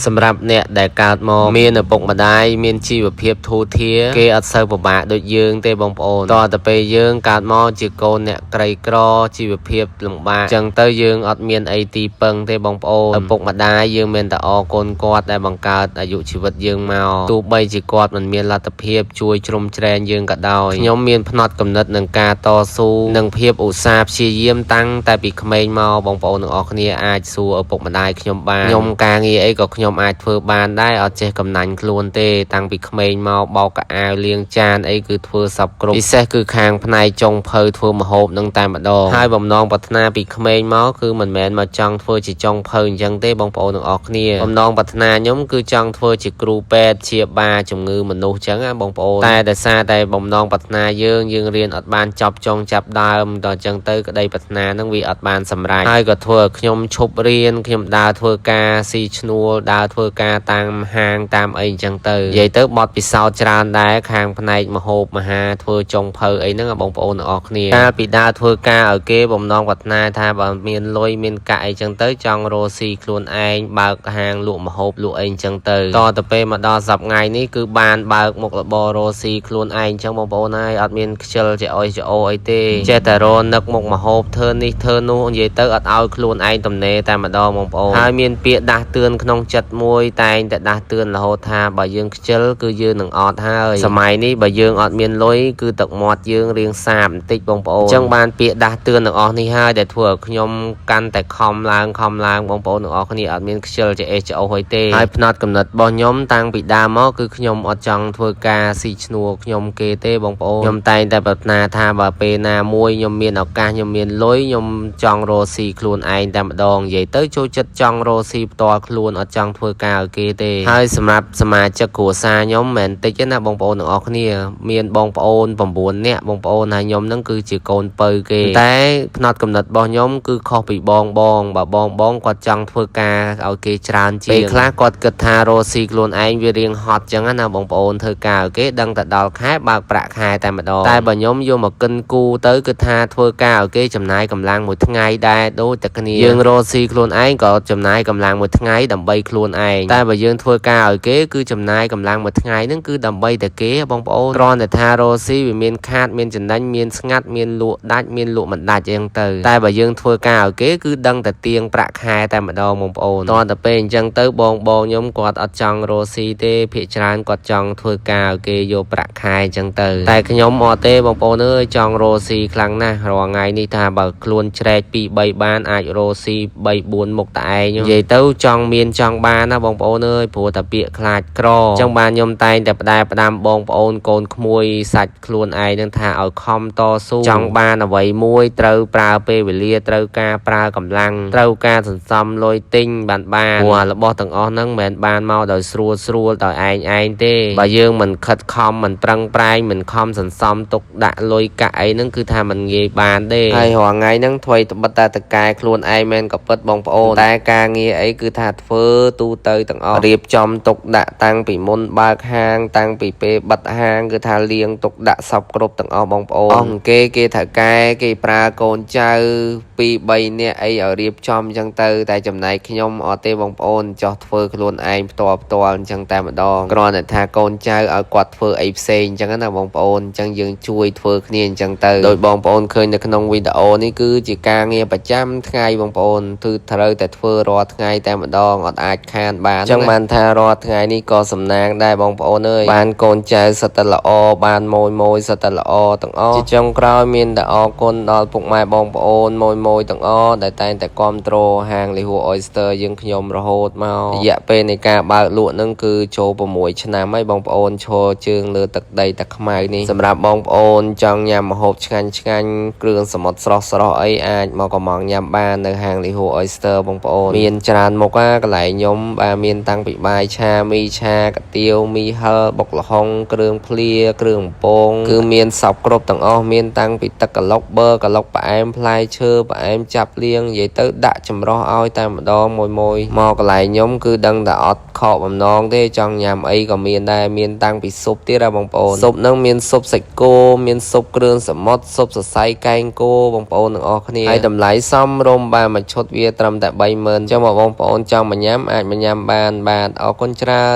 សម្រាប់អ្នកដែលកើតមកមានឪពុកម្ដាយមានជីវភាពធូរធារគេអត់សូវពិបាកដូចយើងទេបងប្អូនតទៅពេលយើងកើតមកជាកូនអ្នកក្រីក្រជីវភាពលំបាកចឹងទៅយើងអត់មានអីទីពឹងទេបងប្អូនឪពុកម្ដាយយើងមានតែអរគុណគាត់ដែលបង្កើតអាយុជីវិតយើងមកទោះបីជាគាត់មិនមានលទ្ធភាពជួយជ្រោមជ្រែងយើងក៏ដោយខ្ញុំមានផ្នត់គំនិតនឹងការតស៊ូនិងភាពឧស្សាហ៍ព្យាយាមតាំងតែពីក្មេងមកបងប្អូនទាំងអស់គ្នាអាចសួរឪពុកម្ដាយខ្ញុំបានខ្ញុំការងារអីក៏ខ្ញុំអាចធ្វើបានដែរអត់ចេះកំណាញ់ខ្លួនទេតាំងពីក្មេងមកបោកកៅអៅលាងចានអីគឺធ្វើសពគ្រប់ពិសេសគឺខាងផ្នែកចុងភៅធ្វើម្ហូបនឹងតែម្ដងហើយបំណងប្រាថ្នាពីក្មេងមកគឺមិនមែនមកចង់ធ្វើជាចុងភៅអញ្ចឹងទេបងប្អូនទាំងអស់គ្នាបំណងប្រាថ្នាខ្ញុំគឺចង់ធ្វើជាគ្រូពេទ្យជាបាលជំងឺមនុស្សអញ្ចឹងណាបងប្អូនតែដោយសារតែបំណងប្រាថ្នាយើងរៀនអត់បានចប់ចុងចាប់ដើមដល់អញ្ចឹងទៅក្តីប្រាថ្នានឹងវាអត់បានសម្រេចហើយក៏ធ្វើឲ្យខ្ញុំឈប់រៀនខ្ញុំដើរធ្វើការស៊ីឈ្នួលដើរធ្វើការតាមហាងតាមអីអញ្ចឹងទៅនិយាយទៅបត់ពិសោធន៍ច្រើនដែរខាងផ្នែកម្ហូបមហាធ្វើចុងភៅអីហ្នឹងបងប្អូនទាំងអស់គ្នាកាលពីដើរធ្វើការឲ្យគេបំណងប្រាថ្នាថាបើមានលុយមានកាក់អីចឹងទៅចង់រកស៊ីខ្លួនឯងបើកហាងលក់ម្ហូបលក់អីអញ្ចឹងទៅតទៅពេលមកដល់សប្តាហ៍នេះគឺបានបើកមុខរបររកស៊ីខ្លួនឯងអញ្ចឹងបងប្អូនហើយអត់មានខ្ជិលជាអុយច្អូអីទេចេះតែរនឹកមុខម្ហូបធ្វើនេះធ្វើនោះនិយាយទៅអត់ឲ្យខ្លួនឯងទំនេរតែម្ដងបងប្អូនហើយមានពាក្យដាស់តឿនក្នុងចិត្តមួយតែងតែដាស់តឿនរហូតថាបើយើងខ្ជិលគឺយើងនឹងអត់ហើយសម័យនេះបើយើងអត់មានលុយគឺទឹកមាត់យើងរៀងសាបបន្តិចបងប្អូនអញ្ចឹងបានពាក្យដាស់តឿនទាំងអស់នេះហើយដែលធ្វើឲ្យខ្ញុំកាន់តែខំឡើងបងប្អូនទាំងអស់គ្នាអត់មានខ្ជិលជាអេសច្អូអីទេហើយផ្នត់កំណត់របស់ខ្ញុំតាំងពីដើមមកគឺខ្ញុំអត់ចង់ធ្វើការស៊ីឈ្នួលខ្ញុំគេទេបងប្អូនខ្ញុំតែងតែប្រាថ្នាថាបើពេលណាមួយខ្ញុំមានឱកាសខ្ញុំមានលុយខ្ញុំចង់រកស៊ីខ្លួនឯងតែម្ដងនិយាយទៅចូលចិត្តចង់រកស៊ីផ្ទាល់ខ្លួនអត់ចង់ធ្វើការឲ្យគេទេហើយសម្រាប់សមាជិកគ្រួសារខ្ញុំមិនតិចទេណាបងប្អូនទាំងអស់គ្នាមានបងប្អូន9នាក់បងប្អូនហើយខ្ញុំហ្នឹងគឺជាកូនពៅគេតែផ្នត់កំណត់របស់ខ្ញុំគឺខុសពីបងបើបងគាត់ចង់ធ្វើការឲ្យគេច្រើនជាងពេលខ្លះគាត់គិតថារកស៊ីខ្លួនឯងវារៀងហត់ចឹងណាបងប្អូនធ្វើការឲ្យគេដឹងតែដល់ខែបើកប្រាក់ខែតែម្ដងតែបើខ្ញុំយកមកកិនគូទៅគឺថាធ្វើការឲ្យគេចំណាយកម្លាំងមួយថ្ងៃដែរដូចតែគ្នាយើងរកស៊ីខ្លួនឯងក៏ចំណាយកម្លាំងមួយថ្ងៃដើម្បីខ្លួនឯងតែបើយើងធ្វើការឲ្យគេគឺចំណាយកម្លាំងមួយថ្ងៃហ្នឹងគឺដើម្បីតែគេបងប្អូនគ្រាន់តែថារកស៊ីវាមានខាតមានចំណេញមានស្ងាត់មានលក់ដាច់មានលក់មិនដាច់អញ្ចឹងទៅតែបើយើងធ្វើការឲ្យគេគឺដឹងតែទៀងប្រាក់ខែតែម្ដងបងប្អូនតទៅពេលអញ្ចឹងទៅបងខ្ញុំគាត់អត់ចង់រកស៊ីទេភាគច្រើនគាត់ចង់ធ្វើការឲ្យគេយកប្រាក់ខែអញ្ចឹងទៅតែខ្ញុំអត់ទេបងប្អូនអើយចង់រកស៊ីខ្លាំងណាស់រាល់ថ្ងៃនេះថាបើខ្លួនច្រែក2 3បានអាចរកស៊ី3 4មុខតែឯងនិយាយទៅចង់មានចង់បានណាបងប្អូនអើយព្រោះតែពាក្យខ្លាចក្រអញ្ចឹងបានខ្ញុំតែងតែផ្ដែផ្ដាំបងប្អូនកូនក្មួយសាច់ខ្លួនឯងនឹងថាឲ្យខំតស៊ូចង់បានអ្វីមួយត្រូវប្រើពេលវេលាត្រូវការប្រើកម្លាំងត្រូវការសន្សំលុយទិញបានព្រោះរបស់ទាំងអស់ហ្នឹងមិនមែនបានមកដោយស្រួលដោយឯងទេបើយើងមិនខិតខំមិនប្រឹងប្រែងមិនខំសន្សំទុកដាក់លុយកាក់អីហ្នឹងគឺថាมันងាយបានទេហើយរាល់ថ្ងៃហ្នឹងធ្វើត្បិតតែតកែខ្លួនឯងមែនក៏ពិតបងប្អូនតែការងារអីគឺថាធ្វើទូទៅទាំងអស់រៀបចំទុកដាក់តាំងពីមុនបើកហាងតាំងពីពេលបិទហាងគឺថាលាងទុកដាក់សពគ្រប់ទាំងអស់បងប្អូនអស់គេថៅកែគេប្រើកូនចៅ2 3នាក់អីឲ្យរៀបចំអញ្ចឹងទៅតែចំណែកខ្ញុំអត់ទេបងប្អូនចោះធ្វើខ្លួនឯងផ្ទាល់អញ្ចឹងតែម្ដងគ្រាន់តែថាកូនចៅឲ្យគាត់ធ្វើអីផ្សេងអញ្ចឹងណាបងប្អូនអញ្ចឹងយើងជួយធ្វើគ្នាអញ្ចឹងទៅដោយបងប្អូនឃើញនៅក្នុងវីដេអូនេះគឺជាការងារប្រចាំថ្ងៃបងប្អូនគឺត្រូវតែធ្វើរាល់ថ្ងៃតែម្ដងអត់អាចខានបានអញ្ចឹងបានថារាល់ថ្ងៃនេះក៏សំណាងដែរបងប្អូនអើយបានកូនចៅសិតតែល្អបានម៉ួយសិតតែល្អទាំងអស់ជាចុងក្រោយមានតែអរគុណដល់ពុកម៉ែបងប្អូនម៉ួយទាំងអស់ដែលតែងតែគាំទ្រហាងលីហួរ Oyster យើងខ្ញុំរហូតមករយៈពេលនៃការបើកលក់ហ្នឹងគឺចូល6 ឆ្នាំហើយបងប្អូនឈរជើងលើទឹកដីតាខ្មៅនេះសម្រាប់បងប្អូនចង់ញ៉ាំម្ហូបឆ្ងាញ់គ្រឿងសមុទ្រស្រស់អីអាចមកកំងញ៉ាំបាននៅហាងលីហួរ Oyster បងប្អូនមានច្រើនមុខកន្លែងខ្ញុំបាទមានតាំងពីបាយឆាមីឆាកាទៀវមីហិលបុកល្ហុងគ្រឿងភ្លាគ្រឿងបំពងគឺមានសពគ្រប់ទាំងអស់មានតាំងពីទឹកកឡុកបឺកឡុកផ្អែមផ្លែឈើផ្អែមចាប់លៀងនិយាយទៅដាក់ចម្រោះឲ្យតែម្ដងមួយមកកន្លែងខ្ញុំគឺដឹងតែអត់ខកបំណងទេចង់ញ៉ាំអីក៏មានដែរមានតាំងពីស៊ុបទៀតបងប្អូនស៊ុបហ្នឹងមានស៊ុបសាច់គោមានស៊ុបគ្រឿងសមុទ្រស៊ុបសរសៃកែងគោបងប្អូនទាំងអស់គ្នាហើយតម្លៃសមរម្យបាទមួយឈុតវាត្រឹមតែ 30,000 ចឹងមកបងប្អូនចង់មកញ៉ាំអាច អាចមកញ៉ាំបានបាទអរគុណច្រើន